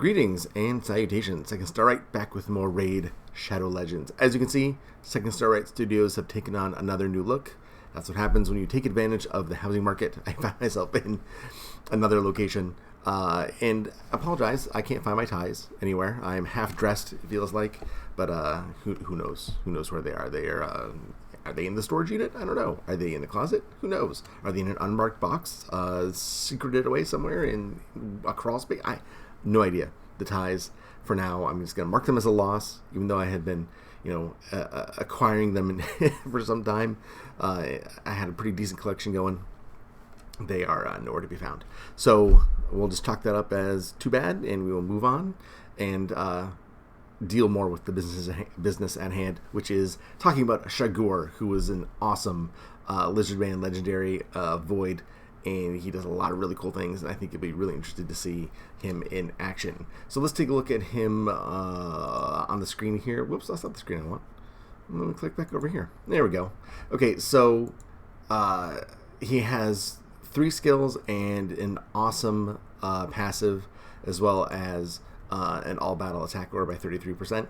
Greetings and salutations. Second Star Right back with more Raid Shadow Legends. As you can see, Second Star Right Studios have taken on another new look. That's what happens when you take advantage of the housing market. I found myself in another location. And apologize, I can't find my ties anywhere. I'm half dressed, it feels like. But who knows? Who knows where they are? Are they in the storage unit? I don't know. Are they in the closet? Who knows? Are they in an unmarked box, secreted away somewhere in a crawl space? No idea. The ties, for now, I'm just going to mark them as a loss, even though I had been, acquiring them for some time. I had a pretty decent collection going. They are nowhere to be found. So we'll just chalk that up as too bad, and we will move on and deal more with the business at hand, which is talking about Chaagur, who was an awesome Lizardman legendary Void, and he does a lot of really cool things, and I think you'll be really interested to see him in action. So let's take a look at him on the screen here. Whoops, that's not the screen I want. Let me click back over here. There we go. Okay, so he has 3 skills and an awesome passive, as well as an all-battle attack order by 33%.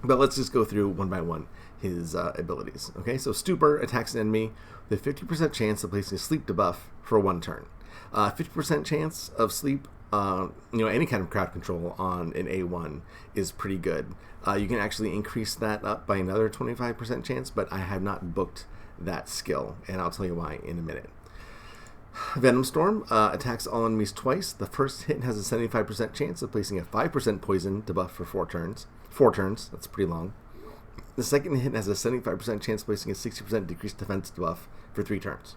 But let's just go through one by one his abilities. Okay, so Stupor attacks an enemy with a 50% chance of placing a sleep debuff for 1 turn. 50% chance of sleep, any kind of crowd control on an A1 is pretty good. You can actually increase that up by another 25% chance, but I have not booked that skill, and I'll tell you why in a minute. Venom Storm attacks all enemies twice. The first hit has a 75% chance of placing a 5% poison debuff for 4 turns. 4 turns, that's pretty long. The second hit has a 75% chance of placing a 60% decreased defense debuff for 3 turns.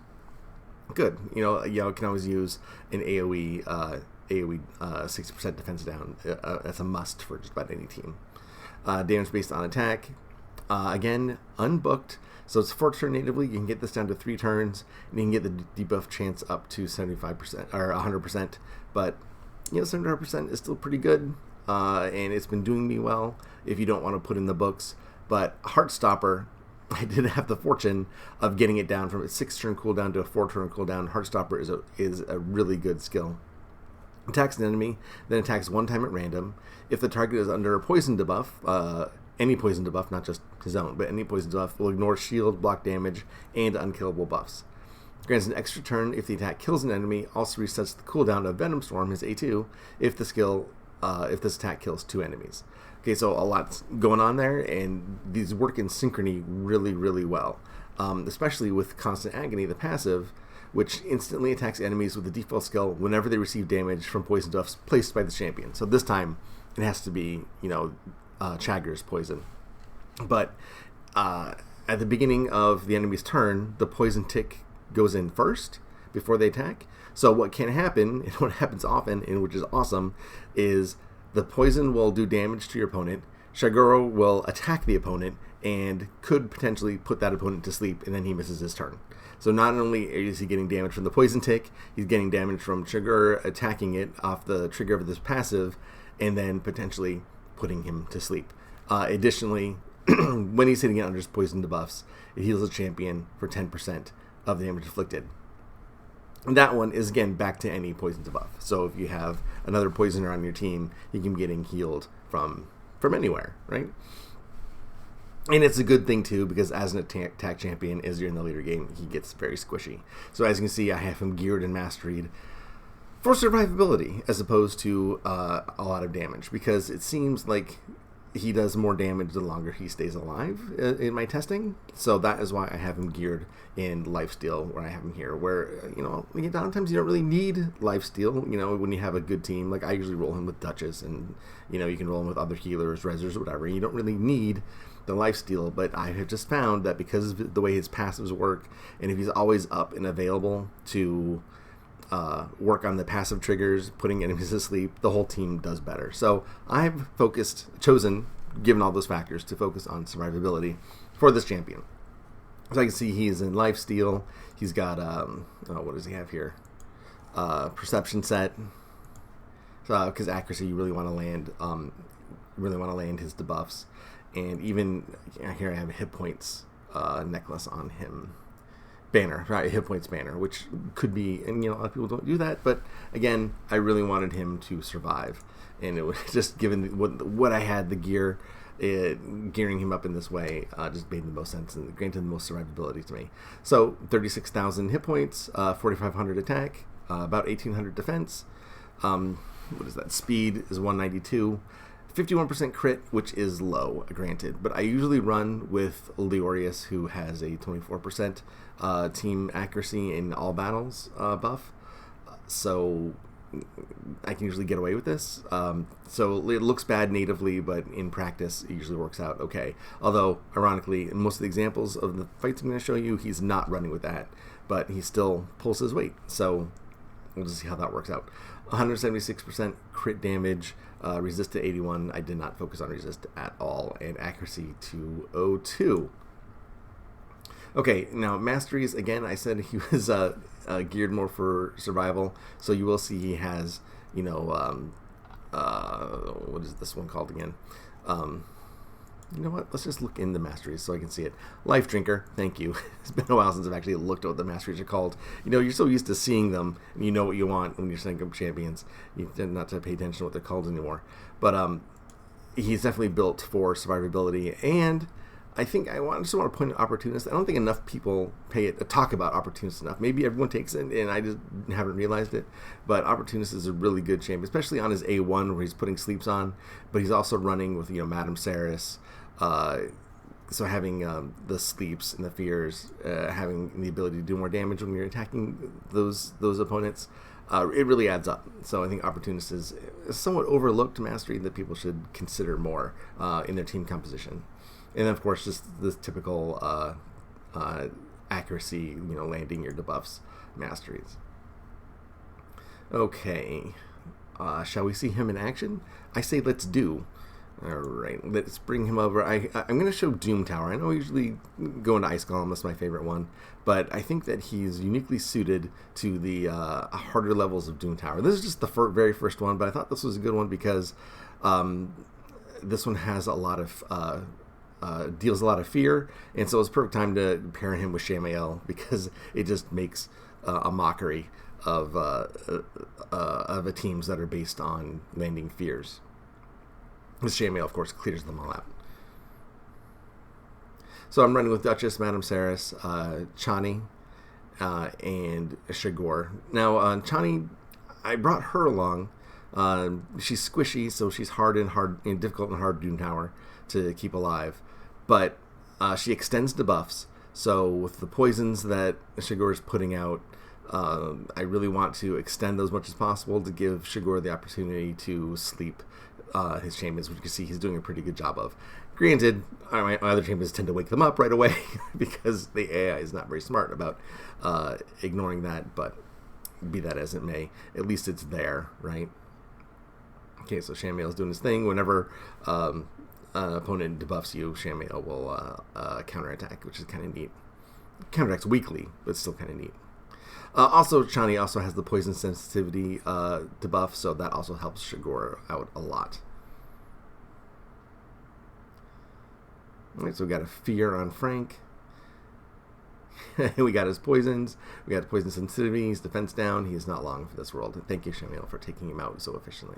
Good. You can always use an AoE 60% defense down. That's a must for just about any team. Damage based on attack. Again, unbooked. So it's 4 turn natively. You can get this down to 3 turns, and you can get the debuff chance up to 75% or 100%. But 75% is still pretty good, and it's been doing me well. If you don't want to put in the books, but Heartstopper, I did have the fortune of getting it down from a 6 turn cooldown to a 4 turn cooldown. Heartstopper is a really good skill. Attacks an enemy, then attacks 1 time at random. If the target is under a poison debuff, any poison debuff, not just his own, but any poison debuff, will ignore shield, block damage, and unkillable buffs. Grants an extra turn if the attack kills an enemy. Also resets the cooldown of Venom Storm, his A2, if this attack kills 2 enemies. Okay, so a lot's going on there, and these work in synchrony really, really well. Especially with Constant Agony, the passive, which instantly attacks enemies with the default skill whenever they receive damage from poison buffs placed by the champion. So this time, it has to be, Chaagur's poison. But at the beginning of the enemy's turn, the poison tick goes in first before they attack. So what can happen, and what happens often, and which is awesome, is the poison will do damage to your opponent. Chaagur will attack the opponent and could potentially put that opponent to sleep, and then he misses his turn. So not only is he getting damage from the poison tick, he's getting damage from Chaagur attacking it off the trigger of this passive, and then potentially putting him to sleep. Additionally, when he's hitting it under his poison debuffs, it heals the champion for 10% of the damage inflicted. And that one is, again, back to any poison debuff. So if you have another poisoner on your team, you can be getting healed from anywhere, right? And it's a good thing, too, because as an attack champion, as you're in the later game, he gets very squishy. So as you can see, I have him geared and masteried for survivability as opposed to a lot of damage, because it seems like he does more damage the longer he stays alive in my testing. So that is why I have him geared in lifesteal, where I have him here, where, sometimes you don't really need lifesteal, when you have a good team. Like, I usually roll him with Duchess, and, you can roll him with other healers, Rezzers, whatever. You don't really need the lifesteal, but I have just found that because of the way his passives work, and if he's always up and available to work on the passive triggers, putting enemies to sleep, the whole team does better. So I've chosen, given all those factors, to focus on survivability for this champion. So I can see he's in lifesteal. He's got, what does he have here? Perception set. Because accuracy, you really want to land his debuffs. And even here I have a hit points necklace on him. banner, right? Hit points banner, which could be, and a lot of people don't do that. But again, I really wanted him to survive, and it was just given what I had, the gear. Gearing him up in this way just made the most sense and granted the most survivability to me. So 36,000 hit points, 4,500 attack, about 1,800 defense. What is that? Speed is 192. 51% crit, which is low, granted, but I usually run with Leorius, who has a 24% team accuracy in all battles buff, so I can usually get away with this. So it looks bad natively, but in practice it usually works out okay. Although, ironically, in most of the examples of the fights I'm going to show you, he's not running with that, but he still pulls his weight, so we'll just see how that works out. 176% crit damage, resist to 81. I did not focus on resist at all, and accuracy to 02. Okay, now Masteries, again, I said he was geared more for survival, so you will see he has, what is this one called again? You know what? Let's just look in the Masteries so I can see it. Life Drinker, thank you. It's been a while since I've actually looked at what the Masteries are called. You're so used to seeing them, and you know what you want when you're setting up champions. You tend not to pay attention to what they're called anymore. But he's definitely built for survivability, and I think I just want to point out Opportunist. I don't think enough people talk about Opportunist enough. Maybe everyone takes it, and I just haven't realized it. But Opportunist is a really good champion, especially on his A1 where he's putting sleeps on. But he's also running with Madame Saris. So having the sleeps and the fears, having the ability to do more damage when you're attacking those opponents, it really adds up. So I think Opportunist is a somewhat overlooked mastery that people should consider more in their team composition. And then, of course, just the typical accuracy, landing your debuffs masteries. Okay, shall we see him in action? I say let's do. All right, let's bring him over. I'm going to show Doom Tower. I know I usually go into Ice Golem. That's my favorite one. But I think that he's uniquely suited to the harder levels of Doom Tower. This is just the very first one, but I thought this was a good one because this one has a lot of... deals a lot of fear, and so it's a perfect time to pair him with Shamael because it just makes a mockery of the teams that are based on landing fears. This Shamael, of course, clears them all out. So I'm running with Duchess, Madame Saris, Chani, and Chaagur. Now, Chani, I brought her along. She's squishy, so she's difficult and hard Doom Tower to keep alive. But she extends debuffs, so with the poisons that Chaagur is putting out, I really want to extend those as much as possible to give Chaagur the opportunity to sleep his champions, which you can see he's doing a pretty good job of. Granted, my other champions tend to wake them up right away because the AI is not very smart about ignoring that, but be that as it may, at least it's there, right? Okay, so Shamael's doing his thing. Whenever an opponent debuffs you, Shamael will counterattack, which is kind of neat. Counterattacks weakly, but still kind of neat. Also, Chani also has the poison sensitivity debuff, so that also helps Chaagur out a lot. Alright, so we got a fear on Frank. We got his poisons. We got poison sensitivity. He's defense down. He is not long for this world. Thank you, Shamael, for taking him out so efficiently.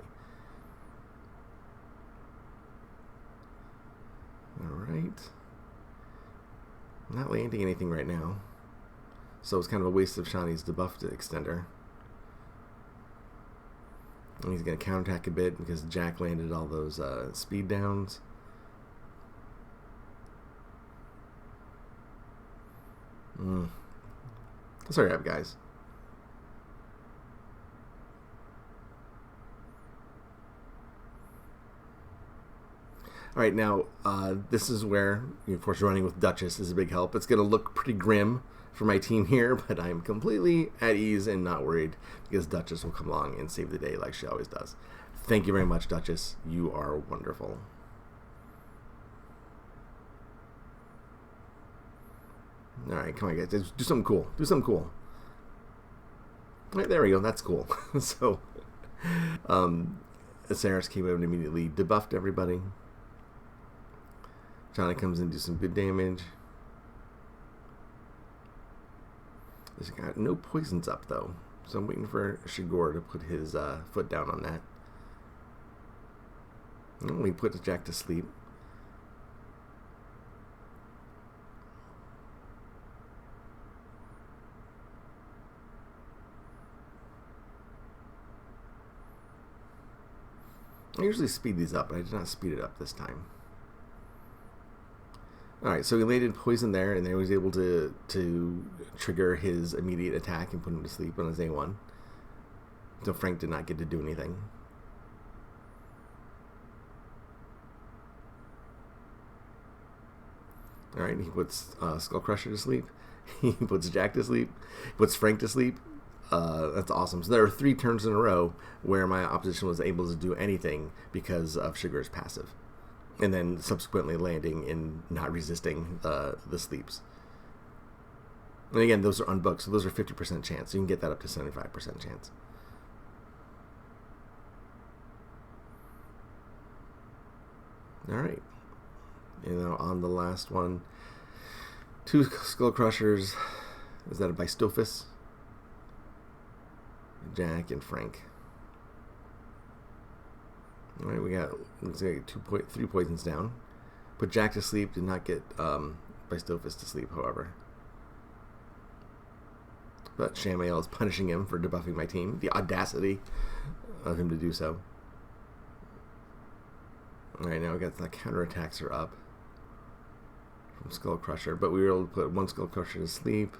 Alright. I'm not landing anything right now. So it's kind of a waste of Shani's debuff extender. And he's going to counterattack a bit because Jack landed all those speed downs. Let's hurry up, guys. Alright, now, this is where, of course, running with Duchess is a big help. It's going to look pretty grim for my team here, but I'm completely at ease and not worried because Duchess will come along and save the day like she always does. Thank you very much, Duchess. You are wonderful. Alright, come on, guys. Do something cool. Do something cool. Right, there we go. That's cool. So, Saris came out and immediately debuffed everybody. Johnny comes in and do some good damage. He's got no poisons up, though. So I'm waiting for Chaagur to put his foot down on that. And we put Jack to sleep. I usually speed these up, but I did not speed it up this time. Alright, so he landed poison there, and then he was able to trigger his immediate attack and put him to sleep on his A1. So Frank did not get to do anything. Alright, he puts Skullcrusher to sleep. He puts Jack to sleep. Puts Frank to sleep. That's awesome. So there are 3 turns in a row where my opposition was able to do anything because of Sugar's passive. And then subsequently landing and not resisting the sleeps. And again, those are unbooked, so those are 50% chance. So you can get that up to 75% chance. Alright. And now on the last one, 2 Skull Crushers. Is that a Bistophus? Jack and Frank. Alright, we got, looks like 3 poisons down. Put Jack to sleep, did not get Bistophus to sleep, however. But Shamael is punishing him for debuffing my team. The audacity of him to do so. Alright, now we got the counterattacks are up from Skull Crusher, but we were able to put 1 Skull Crusher to sleep.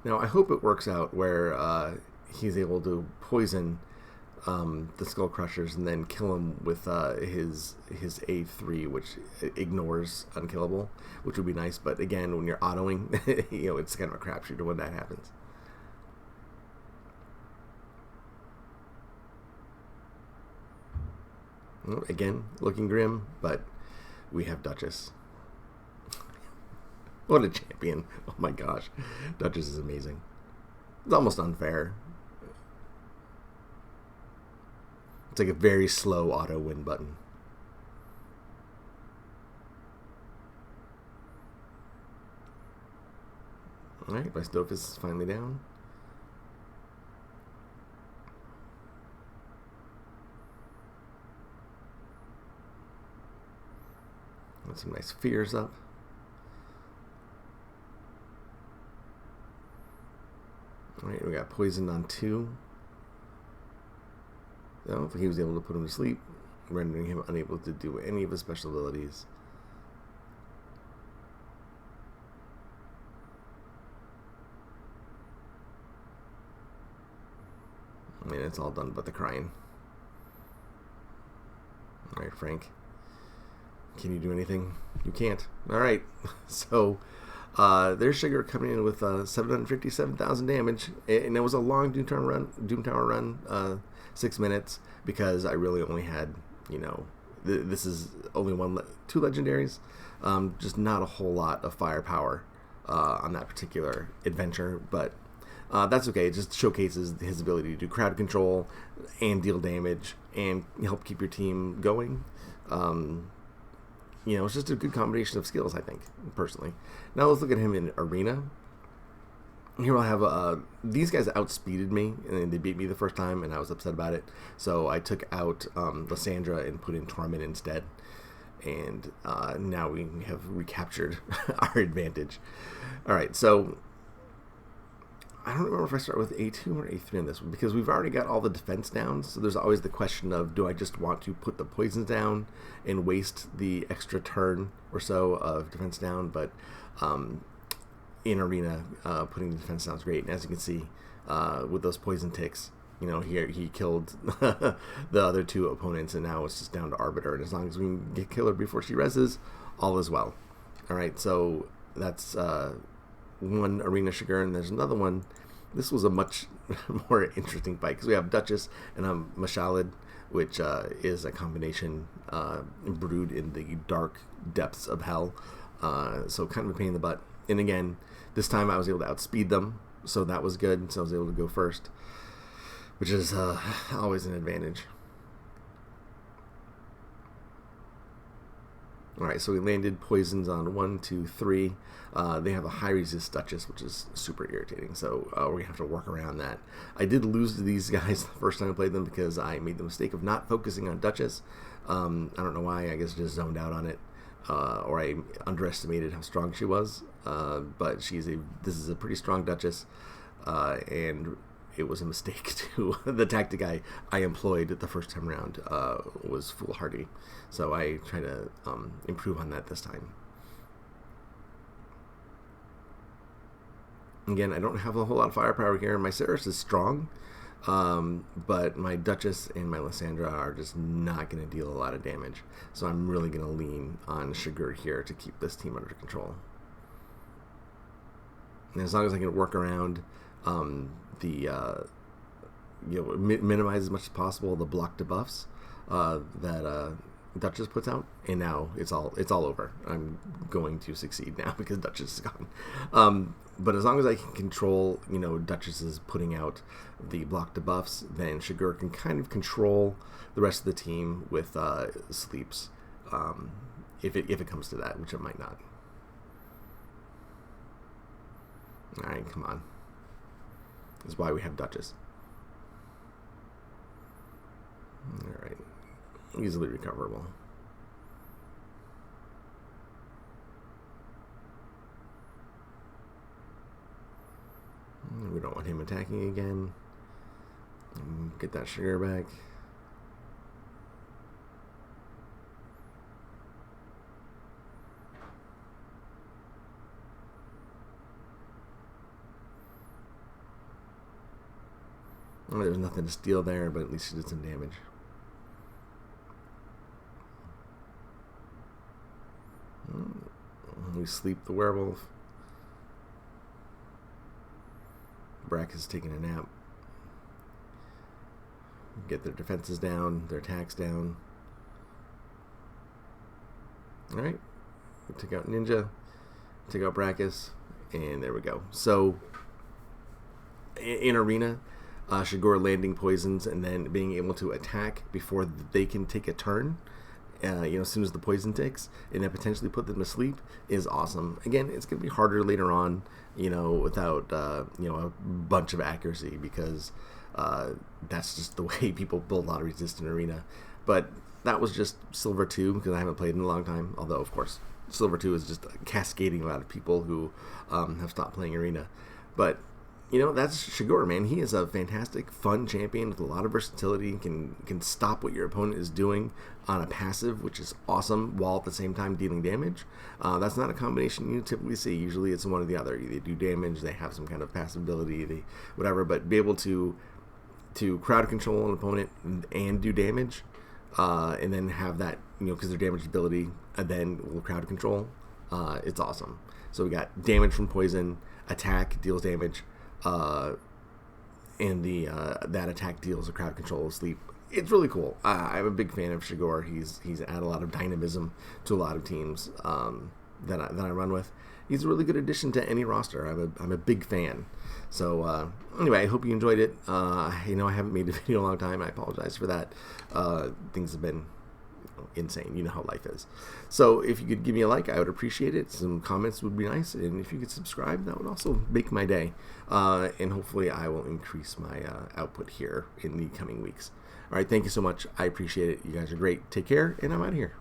Now, I hope it works out where he's able to poison the Skull Crushers and then kill him with his A3, which ignores unkillable, which would be nice. But again, when you're autoing, it's kind of a crapshoot when that happens. Well, again, looking grim, but we have Duchess. What a champion. Oh my gosh. Duchess is amazing. It's almost unfair. It's like a very slow auto win button. Alright, Bistophus is finally down. Got some nice fears up. Alright, we got poisoned on 2. No, he was able to put him to sleep, rendering him unable to do any of his special abilities. I mean, it's all done but the crying. Alright, Frank. Can you do anything? You can't. Alright, so there's Chaagur coming in with 757,000 damage, and it was a long Doom Tower run, 6 minutes, because I really only had, this is only 2 legendaries, just not a whole lot of firepower on that particular adventure, but that's okay. It just showcases his ability to do crowd control and deal damage and help keep your team going. It's just a good combination of skills, I think, personally. Now let's look at him in Arena. Here I'll have, these guys outspeeded me, and they beat me the first time, and I was upset about it. So I took out Lysandra and put in Torment instead. And now we have recaptured our advantage. Alright, so I don't remember if I start with A2 or A3 on this one, because we've already got all the defense down, so there's always the question of, do I just want to put the poisons down and waste the extra turn or so of defense down? But in Arena, putting the defense down is great, and as you can see, with those poison ticks, here he killed the other 2 opponents, and now it's just down to Arbiter, and as long as we can get kill her before she reses, all is well. Alright, so that's one Arena Chaagur, and there's another one. This was a much more interesting fight because we have Duchess and Mashalid, which is a combination brewed in the dark depths of hell. So kind of a pain in the butt. And again, this time I was able to outspeed them, so that was good. So I was able to go first, which is always an advantage. All right, so we landed poisons on 1, 2, 3. They have a high resist Duchess, which is super irritating, so we're going to have to work around that. I did lose to these guys the first time I played them because I made the mistake of not focusing on Duchess. I don't know why, I guess I just zoned out on it, or I underestimated how strong she was, but this is a pretty strong Duchess, and it was a mistake to the tactic I employed the first time around was foolhardy. So I try to improve on that this time. Again, I don't have a whole lot of firepower here. My Ceres is strong, but my Duchess and my Lysandra are just not going to deal a lot of damage. So I'm really going to lean on Chaagur here to keep this team under control. And as long as I can work around minimize as much as possible the block debuffs that Duchess puts out, and now it's all over. I'm going to succeed now because Duchess is gone. But as long as I can control, Duchess is putting out the block debuffs, then Chaagur can kind of control the rest of the team with sleeps, if it comes to that, which it might not. All right, come on. Is why we have Duchess. Alright. Easily recoverable. We don't want him attacking again. Get that Chaagur back. Well, there's nothing to steal there, but at least she did some damage. We sleep the werewolf. Brack is taking a nap. Get their defenses down, their attacks down. Alright. Take out Ninja. Take out Brachus. And there we go. So, in Arena, Chaagur landing poisons and then being able to attack before they can take a turn, as soon as the poison ticks, and then potentially put them to sleep is awesome. Again, it's going to be harder later on, without, a bunch of accuracy, because that's just the way people build a lot of resist in Arena. But that was just Silver 2, because I haven't played in a long time, although, of course, Silver 2 is just cascading a lot of people who have stopped playing Arena. But that's Chaagur, man. He is a fantastic, fun champion with a lot of versatility. Can stop what your opponent is doing on a passive, which is awesome, while at the same time dealing damage. That's not a combination you typically see. Usually it's one or the other. They do damage, they have some kind of passive ability, whatever. But be able to crowd control an opponent and do damage, and then have that, because their damage ability, and then will crowd control. It's awesome. So we got damage from poison, attack deals damage, and that attack deals a crowd control of sleep. It's really cool. I'm a big fan of Chaagur. He's added a lot of dynamism to a lot of teams that I run with. He's a really good addition to any roster. I'm a big fan. So anyway, I hope you enjoyed it. I haven't made a video in a long time. I apologize for that. Things have been insane. You know how life is. So if you could give me a like, I would appreciate it. Some comments would be nice, and if you could subscribe, that would also make my day. And hopefully I will increase my output here in the coming weeks. All right, thank you so much. I appreciate it. You guys are great. Take care, and I'm out of here.